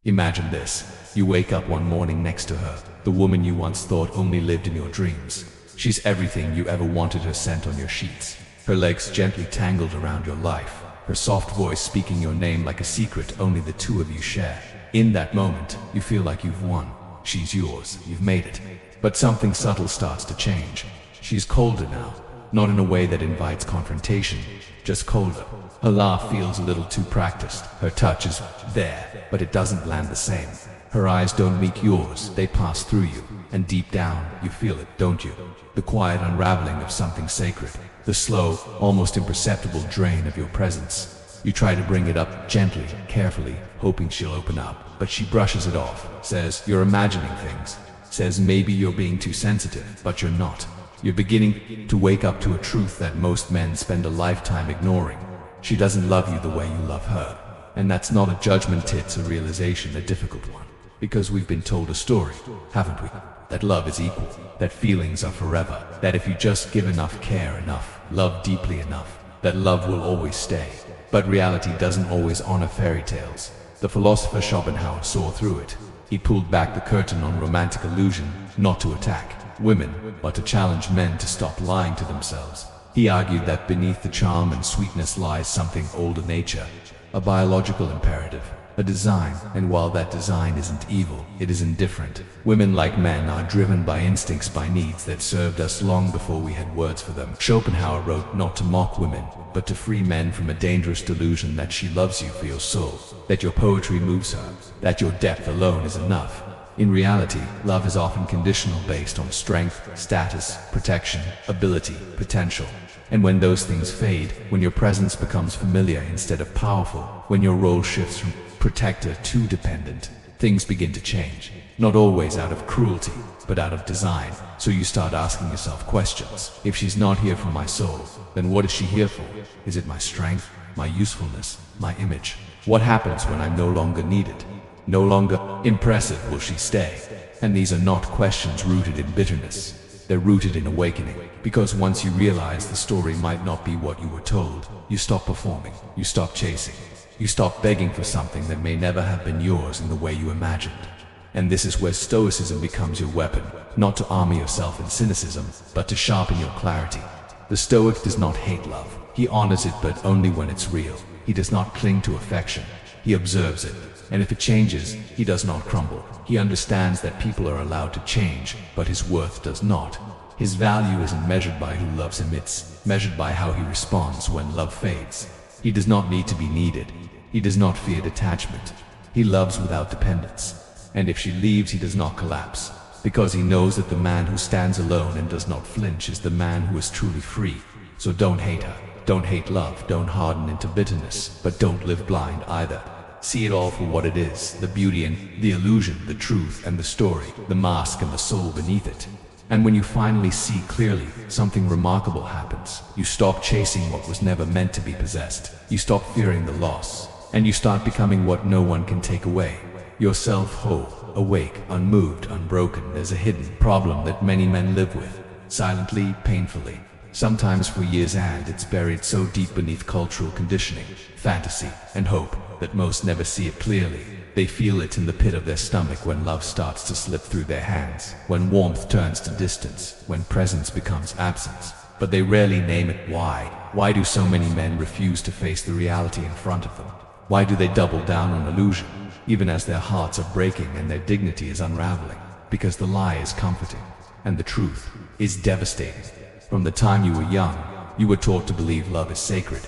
Imagine this. You wake up one morning next to her, the woman you once thought only lived in your dreams. She's everything you ever wanted her scent on your sheets. Her legs gently tangled around your life. Her soft voice speaking your name like a secret only the two of you share. In that moment, you feel like you've won. She's yours. You've made it. But something subtle starts to change. She's colder now. Not in a way that invites confrontation, just colder. Her laugh feels a little too practiced. Her touch is there, but it doesn't land the same. Her eyes don't meet yours, they pass through you. And deep down, you feel it, don't you? The quiet unraveling of something sacred. The slow, almost imperceptible drain of your presence. You try to bring it up gently, carefully, hoping she'll open up. But she brushes it off, says, "You're imagining things." Says maybe you're being too sensitive, but you're not. You're beginning to wake up to a truth that most men spend a lifetime ignoring. She doesn't love you the way you love her. And that's not a judgment, it's a realization, a difficult one. Because we've been told a story, haven't we? That love is equal, that feelings are forever, that if you just give enough, care enough, love deeply enough, that love will always stay. But reality doesn't always honor fairy tales. The philosopher Schopenhauer saw through it. He pulled back the curtain on romantic illusion, not to attack women, but to challenge men to stop lying to themselves. He argued that beneath the charm and sweetness lies something older, nature, a biological imperative, a design, and while that design isn't evil, it is indifferent. Women, like men, are driven by instincts, by needs that served us long before we had words for them. Schopenhauer wrote not to mock women, but to free men from a dangerous delusion that she loves you for your soul, that your poetry moves her, that your depth alone is enough. In reality, love is often conditional, based on strength, status, protection, ability, potential. And when those things fade, when your presence becomes familiar instead of powerful, when your role shifts from protector to dependent, things begin to change. Not always out of cruelty, but out of design. So you start asking yourself questions. If she's not here for my soul, then what is she here for? Is it my strength, my usefulness, my image? What happens when I'm no longer needed? No longer impressive, will she stay? And these are not questions rooted in bitterness. They're rooted in awakening. Because once you realize the story might not be what you were told, you stop performing, you stop chasing, you stop begging for something that may never have been yours in the way you imagined. And this is where stoicism becomes your weapon, not to armor yourself in cynicism, but to sharpen your clarity. The Stoic does not hate love. He honors it, but only when it's real. He does not cling to affection. He observes it. And if it changes, he does not crumble. He understands that people are allowed to change, but his worth does not. His value isn't measured by who loves him, it's measured by how he responds when love fades. He does not need to be needed. He does not fear detachment. He loves without dependence. And if she leaves, he does not collapse, because he knows that the man who stands alone and does not flinch is the man who is truly free. So don't hate her. Don't hate love. Don't harden into bitterness, but don't live blind either. See it all for what it is, the beauty and the illusion, the truth and the story, the mask and the soul beneath it. And when you finally see clearly, something remarkable happens. You stop chasing what was never meant to be possessed. You stop fearing the loss, and you start becoming what no one can take away. Yourself whole, awake, unmoved, unbroken. There's a hidden problem that many men live with, silently, painfully, sometimes for years, and it's buried so deep beneath cultural conditioning, fantasy, and hope that most never see it clearly. They feel it in the pit of their stomach when love starts to slip through their hands, when warmth turns to distance, when presence becomes absence. But they rarely name it. Why? Why do so many men refuse to face the reality in front of them? Why do they double down on illusion, even as their hearts are breaking and their dignity is unraveling? Because the lie is comforting, and the truth is devastating. From the time you were young, you were taught to believe love is sacred,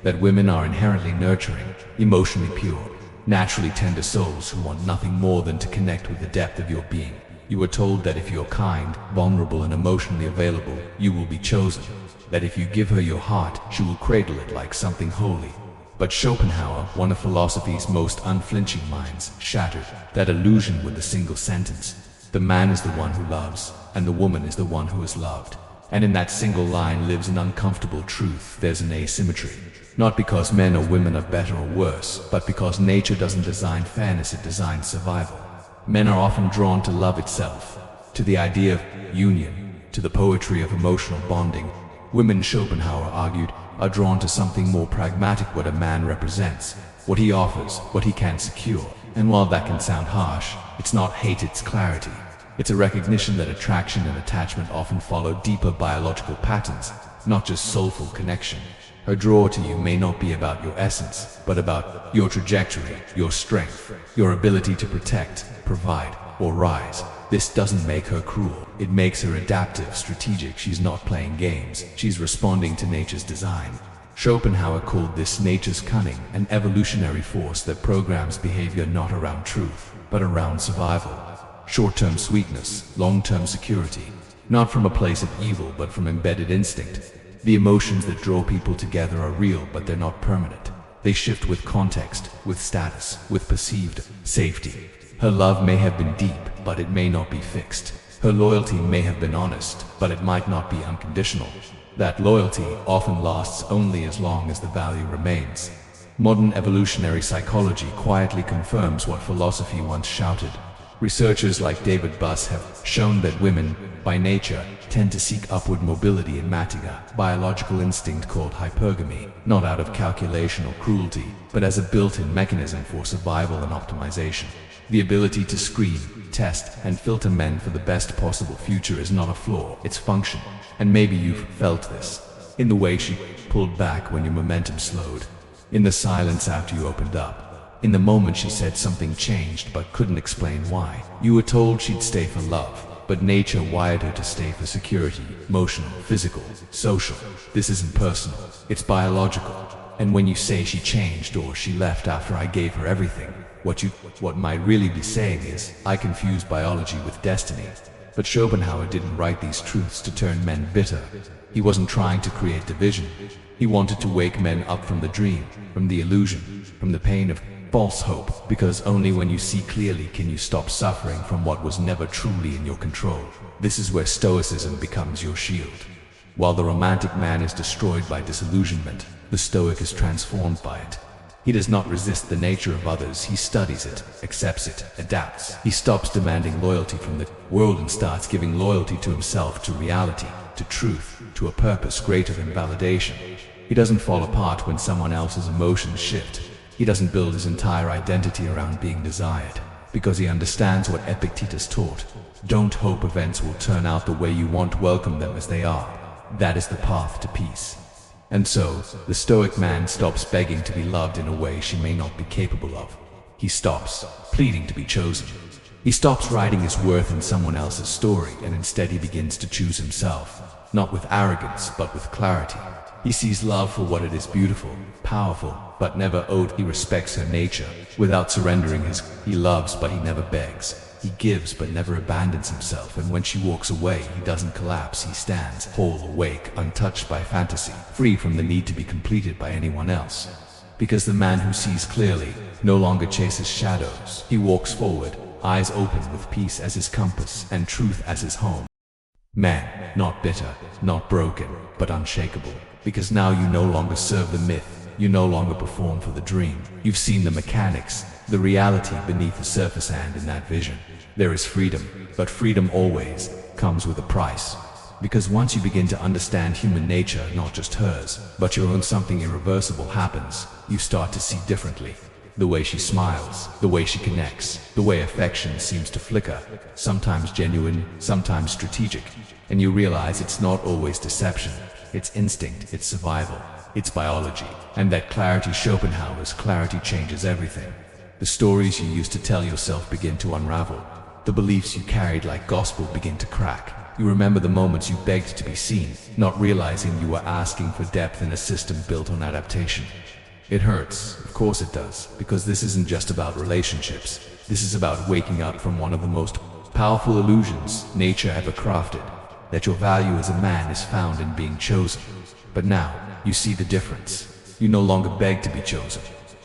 that women are inherently nurturing, emotionally pure, naturally tender souls who want nothing more than to connect with the depth of your being. You were told that if you're kind, vulnerable, and emotionally available, you will be chosen, that if you give her your heart, she will cradle it like something holy. But Schopenhauer, one of philosophy's most unflinching minds, shattered that illusion with a single sentence. The man is the one who loves, and the woman is the one who is loved. And in that single line lives an uncomfortable truth. There's an asymmetry. Not because men or women are better or worse, but because nature doesn't design fairness, it designs survival. Men are often drawn to love itself, to the idea of union, to the poetry of emotional bonding. Women, Schopenhauer argued, are drawn to something more pragmatic, what a man represents, what he offers, what he can secure. And while that can sound harsh, it's not hate, it's clarity. It's a recognition that attraction and attachment often follow deeper biological patterns, not just soulful connection. Her draw to you may not be about your essence, but about your trajectory, your strength, your ability to protect, provide, or rise. This doesn't make her cruel. It makes her adaptive, strategic. She's not playing games. She's responding to nature's design. Schopenhauer called this nature's cunning, an evolutionary force that programs behavior not around truth, but around survival. Short-term sweetness, long-term security. Not from a place of evil, but from embedded instinct. The emotions that draw people together are real, but they're not permanent. They shift with context, with status, with perceived safety. Her love may have been deep, but it may not be fixed. Her loyalty may have been honest, but it might not be unconditional. That loyalty often lasts only as long as the value remains. Modern evolutionary psychology quietly confirms what philosophy once shouted. Researchers like David Buss have shown that women, by nature, tend to seek upward mobility in mating, a biological instinct called hypergamy, not out of calculation or cruelty, but as a built-in mechanism for survival and optimization. The ability to screen, test, and filter men for the best possible future is not a flaw, it's function. And maybe you've felt this, in the way she pulled back when your momentum slowed, in the silence after you opened up. In the moment she said something changed but couldn't explain why. You were told she'd stay for love, but nature wired her to stay for security, emotional, physical, social. This isn't personal, it's biological. And when you say she changed or she left after I gave her everything, what might really be saying is, I confused biology with destiny. But Schopenhauer didn't write these truths to turn men bitter. He wasn't trying to create division. He wanted to wake men up from the dream, from the illusion, from the pain of false hope, because only when you see clearly can you stop suffering from what was never truly in your control. This is where stoicism becomes your shield. While the romantic man is destroyed by disillusionment, the stoic is transformed by it. He does not resist the nature of others, he studies it, accepts it, adapts. He stops demanding loyalty from the world and starts giving loyalty to himself, to reality, to truth, to a purpose greater than validation. He doesn't fall apart when someone else's emotions shift. He doesn't build his entire identity around being desired, because he understands what Epictetus taught. Don't hope events will turn out the way you want, welcome them as they are. That is the path to peace. And so, the stoic man stops begging to be loved in a way she may not be capable of. He stops pleading to be chosen. He stops writing his worth in someone else's story, and instead he begins to choose himself, not with arrogance, but with clarity. He sees love for what it is, beautiful, powerful, but never owed. He respects her nature, without surrendering his. He loves, but he never begs. He gives, but never abandons himself, and when she walks away, he doesn't collapse. He stands, whole, awake, untouched by fantasy, free from the need to be completed by anyone else. Because the man who sees clearly no longer chases shadows. He walks forward, eyes open, with peace as his compass and truth as his home. Man, not bitter, not broken, but unshakable. Because now you no longer serve the myth, you no longer perform for the dream. You've seen the mechanics, the reality beneath the surface, and in that vision, there is freedom. But freedom always comes with a price. Because once you begin to understand human nature, not just hers, but your own, something irreversible happens. You start to see differently. The way she smiles, the way she connects, the way affection seems to flicker, sometimes genuine, sometimes strategic. And you realize it's not always deception. It's instinct, it's survival, it's biology. And that clarity, Schopenhauer's clarity, changes everything. The stories you used to tell yourself begin to unravel. The beliefs you carried like gospel begin to crack. You remember the moments you begged to be seen, not realizing you were asking for depth in a system built on adaptation. It hurts, of course it does, because this isn't just about relationships. This is about waking up from one of the most powerful illusions nature ever crafted, that your value as a man is found in being chosen. But now, you see the difference. You no longer beg to be chosen.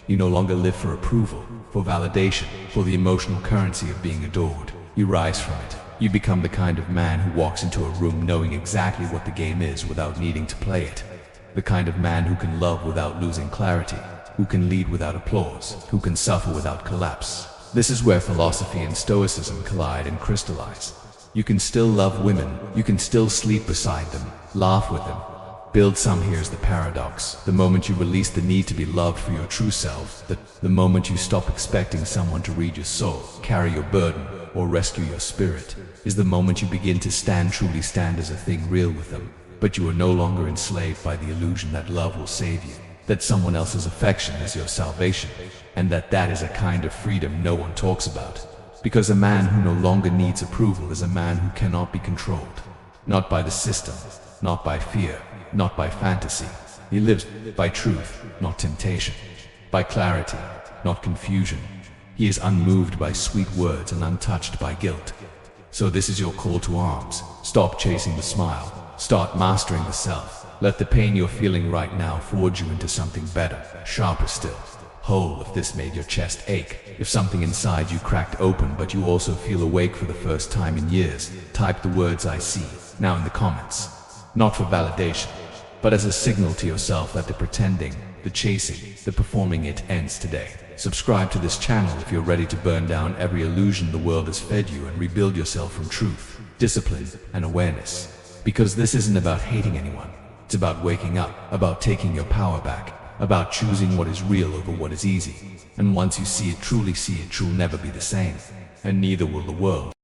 You no longer live for approval, for validation, for the emotional currency of being adored. You rise from it. You become the kind of man who walks into a room knowing exactly what the game is without needing to play it. The kind of man who can love without losing clarity, who can lead without applause, who can suffer without collapse. This is where philosophy and stoicism collide and crystallize. You can still love women, you can still sleep beside them, laugh with them, build some. Here's the paradox. The moment you release the need to be loved for your true self, the moment you stop expecting someone to read your soul, carry your burden, or rescue your spirit, is the moment you begin to truly stand as a thing real with them. But you are no longer enslaved by the illusion that love will save you, that someone else's affection is your salvation, and that is a kind of freedom no one talks about. Because a man who no longer needs approval is a man who cannot be controlled. Not by the system, not by fear, not by fantasy. He lives by truth, not temptation. By clarity, not confusion. He is unmoved by sweet words and untouched by guilt. So this is your call to arms. Stop chasing the smile. Start mastering the self. Let the pain you're feeling right now forge you into something better, sharper still. Whole. If this made your chest ache, if something inside you cracked open but you also feel awake for the first time in years, type the words "I see" now in the comments. Not for validation, but as a signal to yourself that the pretending, the chasing, the performing it ends today. Subscribe to this channel if you're ready to burn down every illusion the world has fed you and rebuild yourself from truth, discipline, and awareness. Because this isn't about hating anyone. It's about waking up, about taking your power back, about choosing what is real over what is easy. And once you see it, truly see it, you'll never be the same. And neither will the world.